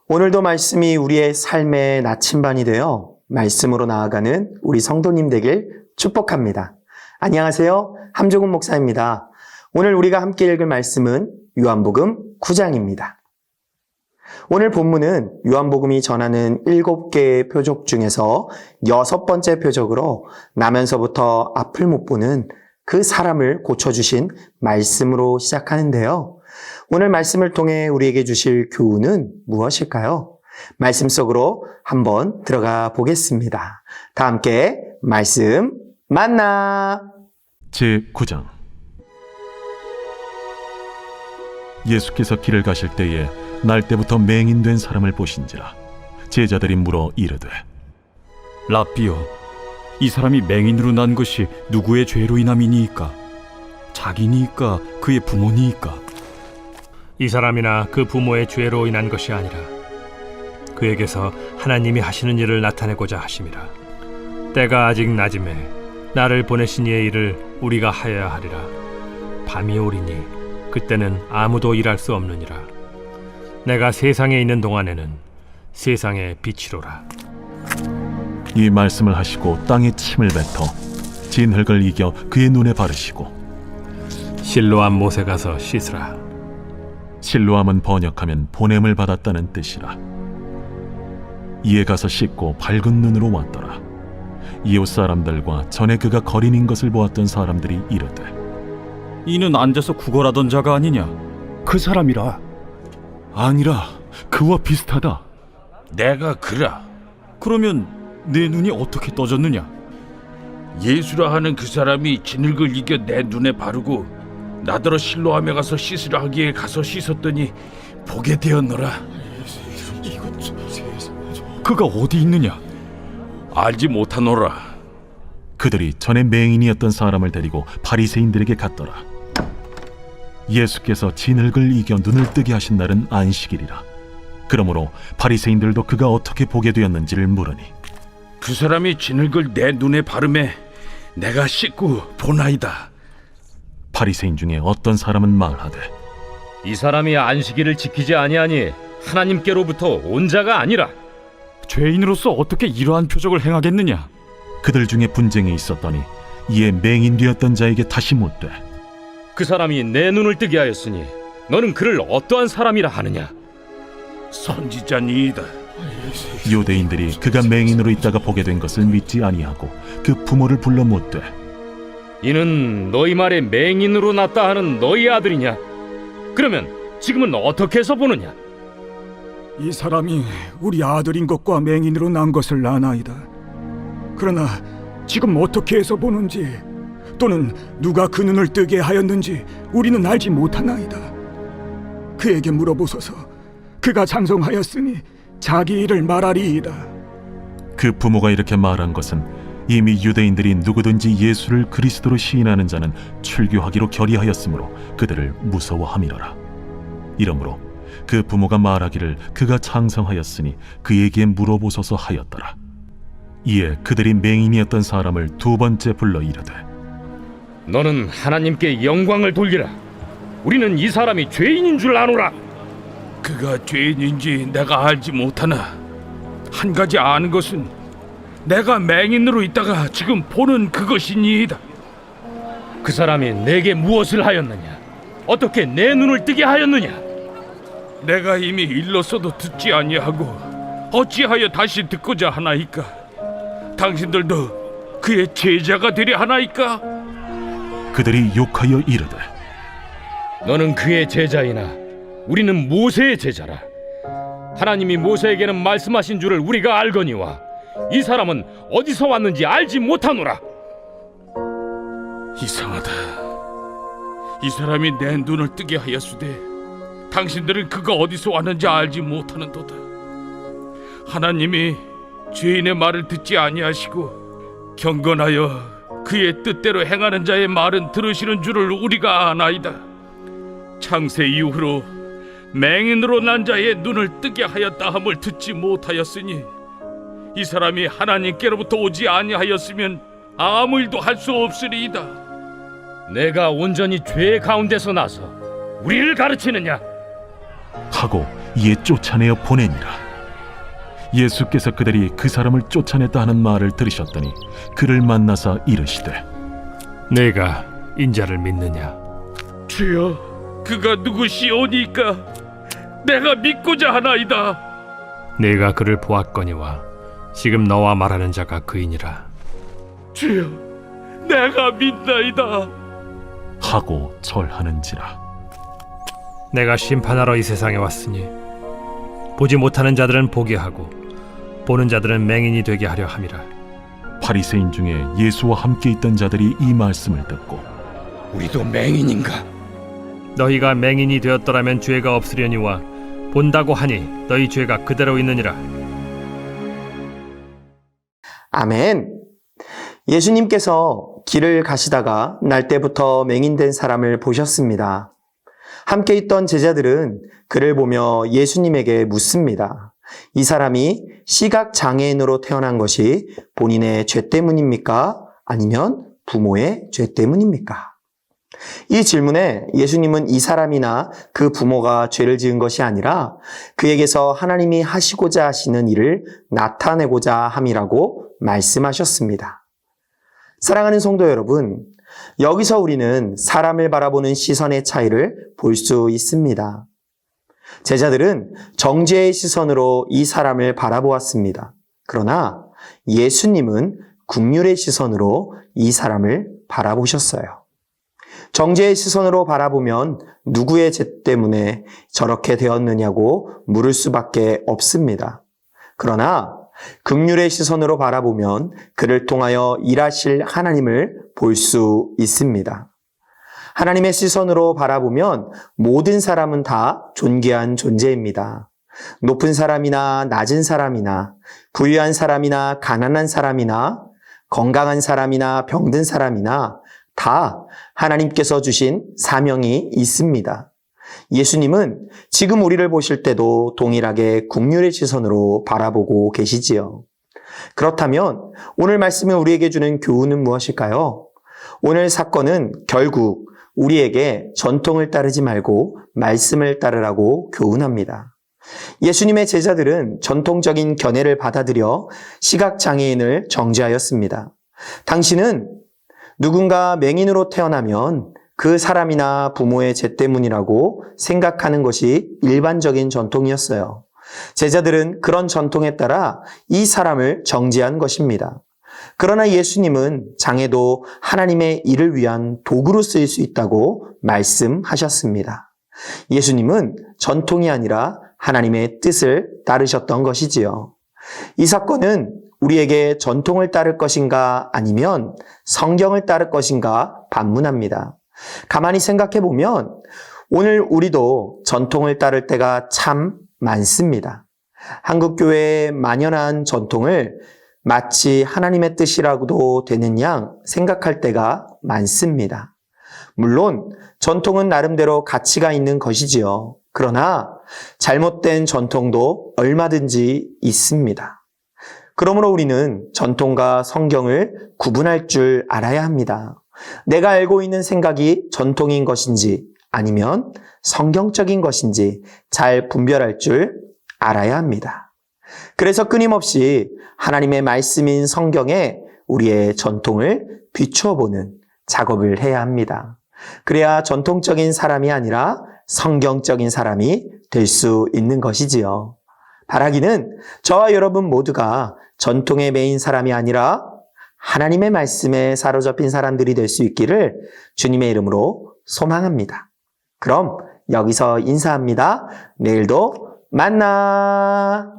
오늘도 말씀이 우리의 삶의 나침반이 되어 말씀으로 나아가는 우리 성도님 되길 축복합니다. 안녕하세요. 함종훈 목사입니다. 오늘 우리가 함께 읽을 말씀은 요한복음 9장입니다. 오늘 본문은 요한복음이 전하는 7개의 표적 중에서 6번째 표적으로 나면서부터 앞을 못 보는 그 사람을 고쳐주신 말씀으로 시작하는데요. 오늘 말씀을 통해 우리에게 주실 교훈은 무엇일까요? 말씀 속으로 한번 들어가 보겠습니다. 다 함께 말씀 만나! 제9장. 예수께서 길을 가실 때에 날 때부터 맹인된 사람을 보신지라. 제자들이 물어 이르되, 라삐여, 이 사람이 맹인으로 난 것이 누구의 죄로 인함이니이까? 자기니이까 그의 부모니이까? 이 사람이나 그 부모의 죄로 인한 것이 아니라 그에게서 하나님이 하시는 일을 나타내고자 하심이라. 때가 아직 낮음에 나를 보내신 이의 일을 우리가 하여야 하리라. 밤이 오리니 그때는 아무도 일할 수 없느니라. 내가 세상에 있는 동안에는 세상의 빛이로라. 이 말씀을 하시고 땅에 침을 뱉어 진흙을 이겨 그의 눈에 바르시고, 실로암 못에 가서 씻으라. 실로암은 번역하면 보냄을 받았다는 뜻이라. 이에 가서 씻고 밝은 눈으로 왔더라. 이웃 사람들과 전에 그가 거린인 것을 보았던 사람들이 이르되, 이는 앉아서 구걸하던 자가 아니냐? 그 사람이라. 아니라 그와 비슷하다. 내가 그라. 그러면 내 눈이 어떻게 떠졌느냐? 예수라 하는 그 사람이 진흙을 이겨 내 눈에 바르고 나더러 실로암에 가서 씻으라 하기에 가서 씻었더니 보게 되었노라. 그가 어디 있느냐? 알지 못하노라. 그들이 전에 맹인이었던 사람을 데리고 바리새인들에게 갔더라. 예수께서 진흙을 이겨 눈을 뜨게 하신 날은 안식일이라. 그러므로 바리새인들도 그가 어떻게 보게 되었는지를 물으니, 그 사람이 진흙을 내 눈에 바르매 내가 씻고 보나이다. 바리새인 중에 어떤 사람은 말하되, 이 사람이 안식일을 지키지 아니하니 하나님께로부터 온 자가 아니라. 죄인으로서 어떻게 이러한 표적을 행하겠느냐? 그들 중에 분쟁이 있었더니 이에 맹인 되었던 자에게 다시 묻되, 그 사람이 내 눈을 뜨게 하였으니 너는 그를 어떠한 사람이라 하느냐? 선지자니이다. 유대인들이 그가 맹인으로 있다가 보게 된 것을 믿지 아니하고 그 부모를 불러 묻되, 이는 너희 말에 맹인으로 났다 하는 너희 아들이냐? 그러면 지금은 어떻게 해서 보느냐? 이 사람이 우리 아들인 것과 맹인으로 난 것을 아나이다. 그러나 지금 어떻게 해서 보는지 또는 누가 그 눈을 뜨게 하였는지 우리는 알지 못하나이다. 그에게 물어보소서. 그가 장성하였으니 자기 일을 말하리이다. 그 부모가 이렇게 말한 것은 이미 유대인들이 누구든지 예수를 그리스도로 시인하는 자는 출교하기로 결의하였으므로 그들을 무서워함이로라. 이러므로 그 부모가 말하기를 그가 장성하였으니 그에게 물어보소서 하였더라. 이에 그들이 맹인이었던 사람을 두 번째 불러 이르되, 너는 하나님께 영광을 돌리라. 우리는 이 사람이 죄인인 줄 아노라. 그가 죄인인지 내가 알지 못하나 한 가지 아는 것은 내가 맹인으로 있다가 지금 보는 그것이니이다. 그 사람이 내게 무엇을 하였느냐? 어떻게 내 눈을 뜨게 하였느냐? 내가 이미 일렀어도 듣지 아니하고 어찌하여 다시 듣고자 하나이까? 당신들도 그의 제자가 되려 하나이까? 그들이 욕하여 이르되, 너는 그의 제자이나 우리는 모세의 제자라. 하나님이 모세에게는 말씀하신 줄을 우리가 알거니와 이 사람은 어디서 왔는지 알지 못하노라. 이상하다. 이 사람이 내 눈을 뜨게 하였으되 당신들은 그가 어디서 왔는지 알지 못하는도다. 하나님이 죄인의 말을 듣지 아니하시고 경건하여 그의 뜻대로 행하는 자의 말은 들으시는 줄을 우리가 아나이다. 창세 이후로 맹인으로 난 자의 눈을 뜨게 하였다 함을 듣지 못하였으니 이 사람이 하나님께로부터 오지 아니하였으면 아무 일도 할 수 없으리이다. 내가 온전히 죄 가운데서 나서 우리를 가르치느냐? 하고 이에 쫓아내어 보내니라. 예수께서 그들이 그 사람을 쫓아냈다 하는 말을 들으셨더니 그를 만나사 이르시되 내가 인자를 믿느냐? 주여, 그가 누구시오니까 내가 믿고자 하나이다. 내가 그를 보았거니와 지금 너와 말하는 자가 그이니라. 주여, 내가 믿나이다. 하고 절하는지라. 내가 심판하러 이 세상에 왔으니 보지 못하는 자들은 보게 하고 보는 자들은 맹인이 되게 하려 함이라. 바리새인 중에 예수와 함께 있던 자들이 이 말씀을 듣고 우리도 맹인인가? 너희가 맹인이 되었더라면 죄가 없으려니와 본다고 하니 너희 죄가 그대로 있느니라. 아멘. 예수님께서 길을 가시다가 날때부터 맹인된 사람을 보셨습니다. 함께 있던 제자들은 그를 보며 예수님에게 묻습니다. 이 사람이 시각장애인으로 태어난 것이 본인의 죄 때문입니까? 아니면 부모의 죄 때문입니까? 이 질문에 예수님은 이 사람이나 그 부모가 죄를 지은 것이 아니라 그에게서 하나님이 하시고자 하시는 일을 나타내고자 함이라고 말씀하셨습니다. 사랑하는 성도 여러분, 여기서 우리는 사람을 바라보는 시선의 차이를 볼 수 있습니다. 제자들은 정죄의 시선으로 이 사람을 바라보았습니다. 그러나 예수님은 긍휼의 시선으로 이 사람을 바라보셨어요. 정죄의 시선으로 바라보면 누구의 죄 때문에 저렇게 되었느냐고 물을 수밖에 없습니다. 그러나 긍휼의 시선으로 바라보면 그를 통하여 일하실 하나님을 볼 수 있습니다. 하나님의 시선으로 바라보면 모든 사람은 다 존귀한 존재입니다. 높은 사람이나 낮은 사람이나 부유한 사람이나 가난한 사람이나 건강한 사람이나 병든 사람이나 다 하나님께서 주신 사명이 있습니다. 예수님은 지금 우리를 보실 때도 동일하게 긍휼의 시선으로 바라보고 계시지요. 그렇다면 오늘 말씀이 우리에게 주는 교훈은 무엇일까요? 오늘 사건은 결국 우리에게 전통을 따르지 말고 말씀을 따르라고 교훈합니다. 예수님의 제자들은 전통적인 견해를 받아들여 시각장애인을 정죄하였습니다. 당신은 누군가 맹인으로 태어나면 그 사람이나 부모의 죄 때문이라고 생각하는 것이 일반적인 전통이었어요. 제자들은 그런 전통에 따라 이 사람을 정죄한 것입니다. 그러나 예수님은 장애도 하나님의 일을 위한 도구로 쓰일 수 있다고 말씀하셨습니다. 예수님은 전통이 아니라 하나님의 뜻을 따르셨던 것이지요. 이 사건은 우리에게 전통을 따를 것인가 아니면 성경을 따를 것인가 반문합니다. 가만히 생각해 보면 오늘 우리도 전통을 따를 때가 참 많습니다. 한국교회의 만연한 전통을 마치 하나님의 뜻이라고도 되는 양 생각할 때가 많습니다. 물론 전통은 나름대로 가치가 있는 것이지요. 그러나 잘못된 전통도 얼마든지 있습니다. 그러므로 우리는 전통과 성경을 구분할 줄 알아야 합니다. 내가 알고 있는 생각이 전통인 것인지 아니면 성경적인 것인지 잘 분별할 줄 알아야 합니다. 그래서 끊임없이 하나님의 말씀인 성경에 우리의 전통을 비추어 보는 작업을 해야 합니다. 그래야 전통적인 사람이 아니라 성경적인 사람이 될 수 있는 것이지요. 바라기는 저와 여러분 모두가 전통에 매인 사람이 아니라 하나님의 말씀에 사로잡힌 사람들이 될 수 있기를 주님의 이름으로 소망합니다. 그럼 여기서 인사합니다. 내일도 만나!